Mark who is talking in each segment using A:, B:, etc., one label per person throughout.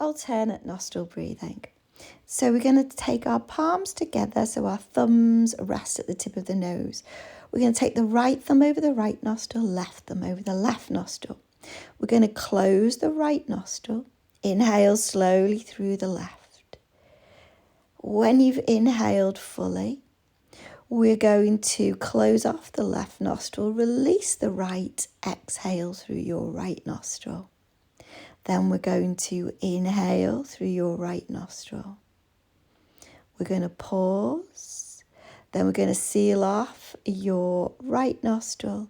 A: alternate nostril breathing. So we're going to take our palms together so our thumbs rest at the tip of the nose. We're going to take the right thumb over the right nostril, left thumb over the left nostril. We're going to close the right nostril. Inhale slowly through the left. When you've inhaled fully, we're going to close off the left nostril, release the right, exhale through your right nostril. Then we're going to inhale through your right nostril. We're going to pause. Then we're going to seal off your right nostril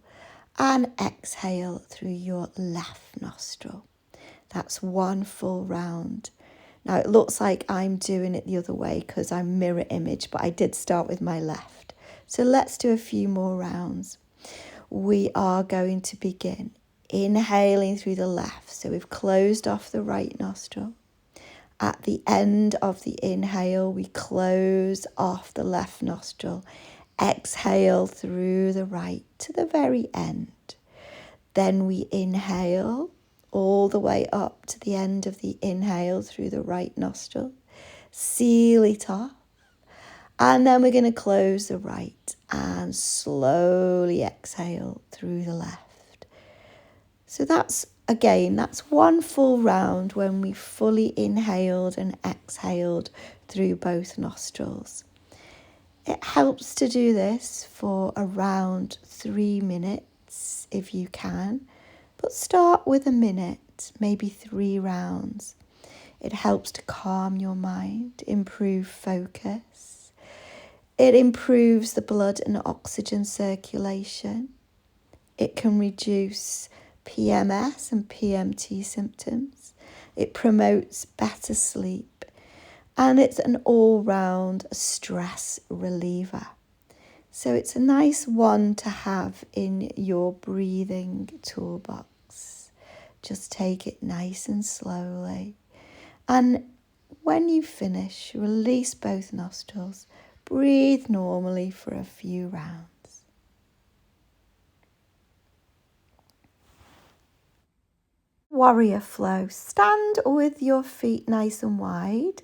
A: and exhale through your left nostril. That's one full round. Now it looks like I'm doing it the other way because I'm mirror image, but I did start with my left. So let's do a few more rounds. We are going to begin inhaling through the left. So we've closed off the right nostril. At the end of the inhale, we close off the left nostril. Exhale through the right to the very end. Then we inhale all the way up to the end of the inhale through the right nostril. Seal it off. And then we're going to close the right and slowly exhale through the left. So that's one full round when we fully inhaled and exhaled through both nostrils. It helps to do this for around 3 minutes if you can, but start with a minute, maybe 3 rounds. It helps to calm your mind, improve focus. It improves the blood and oxygen circulation. It can reduce PMS and PMT symptoms. It promotes better sleep. And it's an all-round stress reliever. So it's a nice one to have in your breathing toolbox. Just take it nice and slowly. And when you finish, release both nostrils. Breathe normally for a few rounds. Warrior flow. Stand with your feet nice and wide.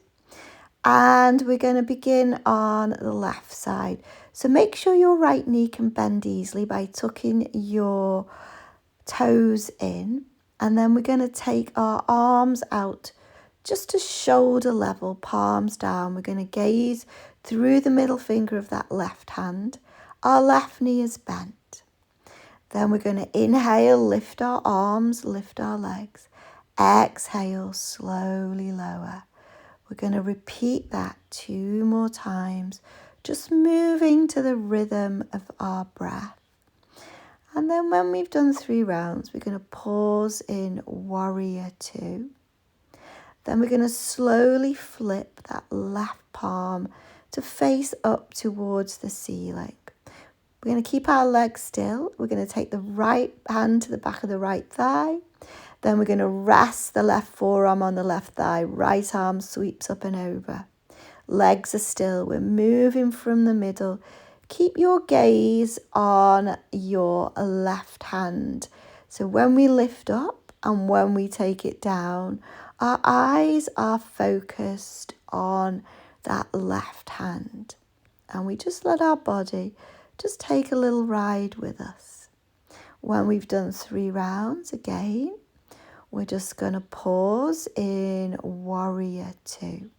A: And we're going to begin on the left side. So make sure your right knee can bend easily by tucking your toes in. And then we're going to take our arms out just to shoulder level, palms down. We're going to gaze through the middle finger of that left hand. Our left knee is bent. Then we're going to inhale, lift our arms, lift our legs. Exhale, slowly lower. We're going to repeat that 2 more times, just moving to the rhythm of our breath. And then when we've done 3 rounds, we're going to pause in Warrior 2. Then we're going to slowly flip that left palm to face up towards the ceiling. We're going to keep our legs still. We're going to take the right hand to the back of the right thigh. Then we're going to rest the left forearm on the left thigh. Right arm sweeps up and over. Legs are still. We're moving from the middle. Keep your gaze on your left hand. So when we lift up and when we take it down, our eyes are focused on that left hand. And we just let our body just take a little ride with us. When we've done 3 rounds again, we're just going to pause in Warrior 2.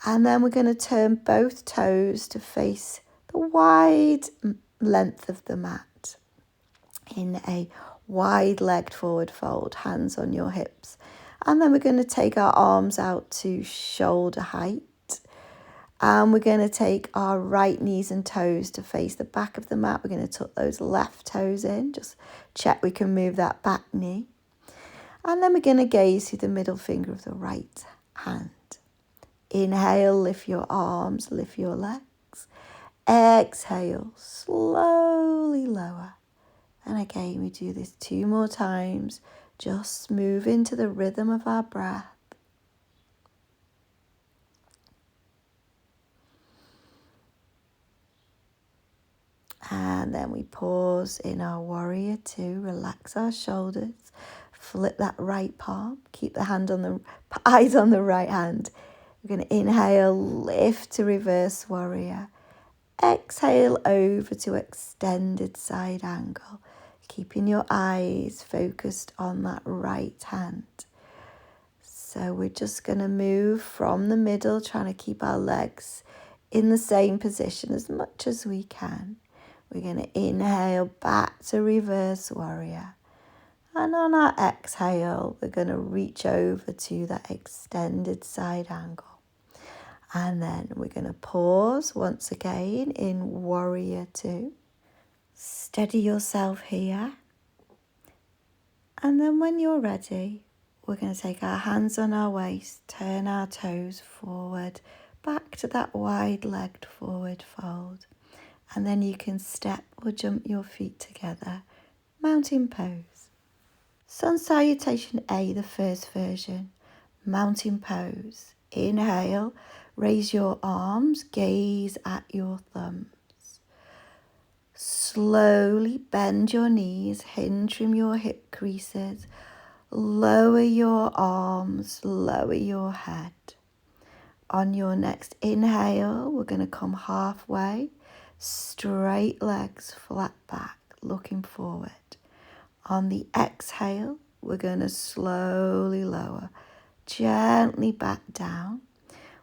A: And then we're going to turn both toes to face the wide length of the mat in a wide-legged forward fold, hands on your hips. And then we're going to take our arms out to shoulder height. And we're going to take our right knees and toes to face the back of the mat. We're going to tuck those left toes in. Just check we can move that back knee. And then we're going to gaze through the middle finger of the right hand. Inhale, lift your arms, lift your legs. Exhale, slowly lower. And again, we do this 2 more times. Just move into the rhythm of our breath. And then we pause in our Warrior 2, relax our shoulders, flip that right palm. Keep the eyes on the right hand. We're going to inhale, lift to reverse warrior. Exhale over to extended side angle. Keeping your eyes focused on that right hand. So we're just going to move from the middle, trying to keep our legs in the same position as much as we can. We're going to inhale back to reverse warrior. And on our exhale, we're going to reach over to that extended side angle. And then we're going to pause once again in warrior 2. Steady yourself here. And then when you're ready, we're going to take our hands on our waist, turn our toes forward, back to that wide-legged forward fold. And then you can step or jump your feet together. Mountain pose. Sun Salutation A, the first version. Mountain pose. Inhale, raise your arms, gaze at your thumbs. Slowly bend your knees, hinge from your hip creases. Lower your arms, lower your head. On your next inhale, we're going to come halfway. Straight legs, flat back, looking forward. On the exhale, we're going to slowly lower, gently back down.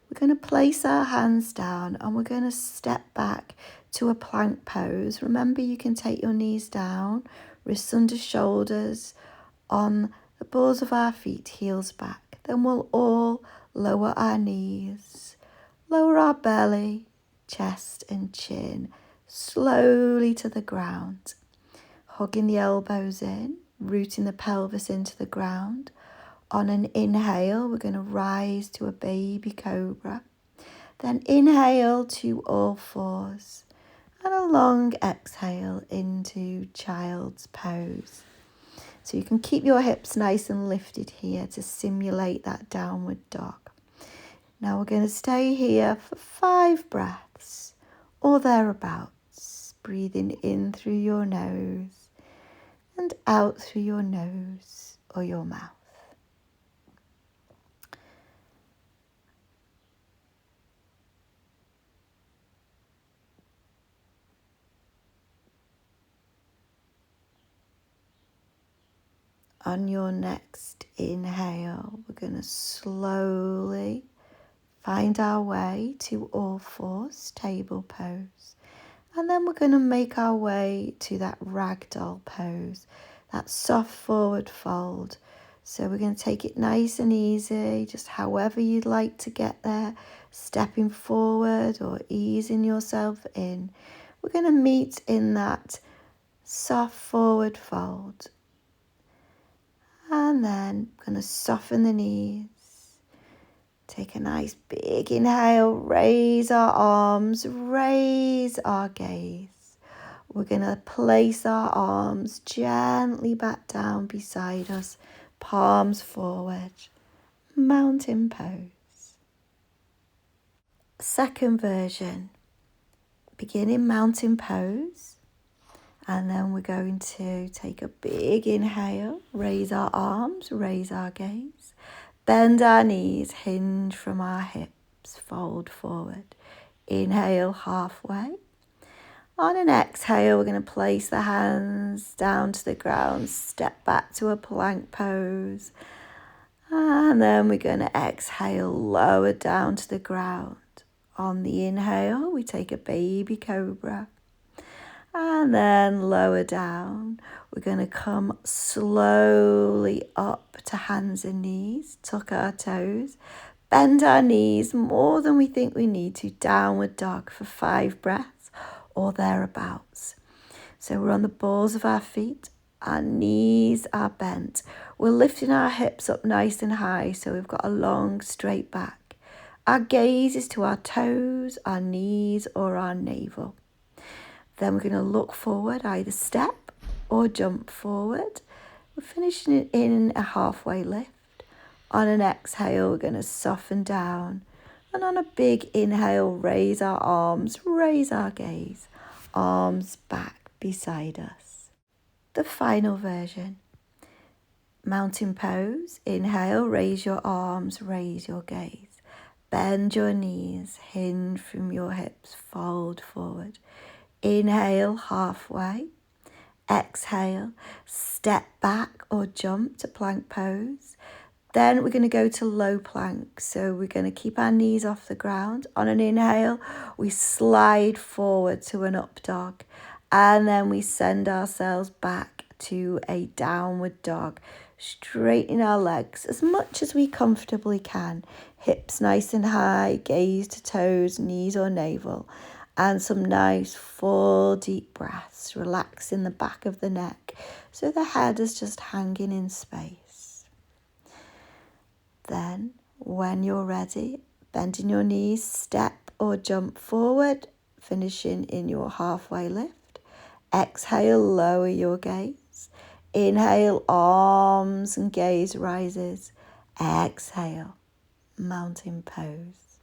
A: We're going to place our hands down and we're going to step back to a plank pose. Remember, you can take your knees down, wrists under shoulders, on the balls of our feet, heels back. Then we'll all lower our knees, lower our belly, chest and chin, slowly to the ground. Hugging the elbows in, rooting the pelvis into the ground. On an inhale, we're going to rise to a baby cobra. Then inhale to all fours. And a long exhale into child's pose. So you can keep your hips nice and lifted here to simulate that downward dog. Now we're going to stay here for 5 breaths or thereabouts. Breathing in through your nose and out through your nose or your mouth. On your next inhale, we're going to slowly find our way to all fours, table pose. And then we're going to make our way to that ragdoll pose, that soft forward fold. So we're going to take it nice and easy, just however you'd like to get there, stepping forward or easing yourself in. We're going to meet in that soft forward fold. And then I'm going to soften the knees. Take a nice big inhale, raise our arms, raise our gaze. We're going to place our arms gently back down beside us, palms forward, mountain pose. Second version, beginning mountain pose. And then we're going to take a big inhale, raise our arms, raise our gaze, bend our knees, hinge from our hips, fold forward. Inhale halfway. On an exhale, we're going to place the hands down to the ground, step back to a plank pose. And then we're going to exhale, lower down to the ground. On the inhale, we take a baby cobra. And then lower down, we're going to come slowly up to hands and knees, tuck our toes, bend our knees more than we think we need to, downward dog for 5 breaths or thereabouts. So we're on the balls of our feet, our knees are bent. We're lifting our hips up nice and high so we've got a long straight back. Our gaze is to our toes, our knees or our navel. Then we're going to look forward, either step or jump forward. We're finishing it in a halfway lift. On an exhale, we're going to soften down. And on a big inhale, raise our arms, raise our gaze. Arms back beside us. The final version. Mountain pose. Inhale, raise your arms, raise your gaze. Bend your knees, hinge from your hips, fold forward. Inhale, halfway. Exhale, step back or jump to plank pose. Then we're going to go to low plank. So we're going to keep our knees off the ground. On an inhale, we slide forward to an up dog. And then we send ourselves back to a downward dog. Straighten our legs as much as we comfortably can. Hips nice and high, gaze to toes, knees or navel. And some nice full deep breaths, relaxing the back of the neck so the head is just hanging in space. Then, when you're ready, bending your knees, step or jump forward, finishing in your halfway lift. Exhale, lower your gaze. Inhale, arms and gaze rises. Exhale, mountain pose.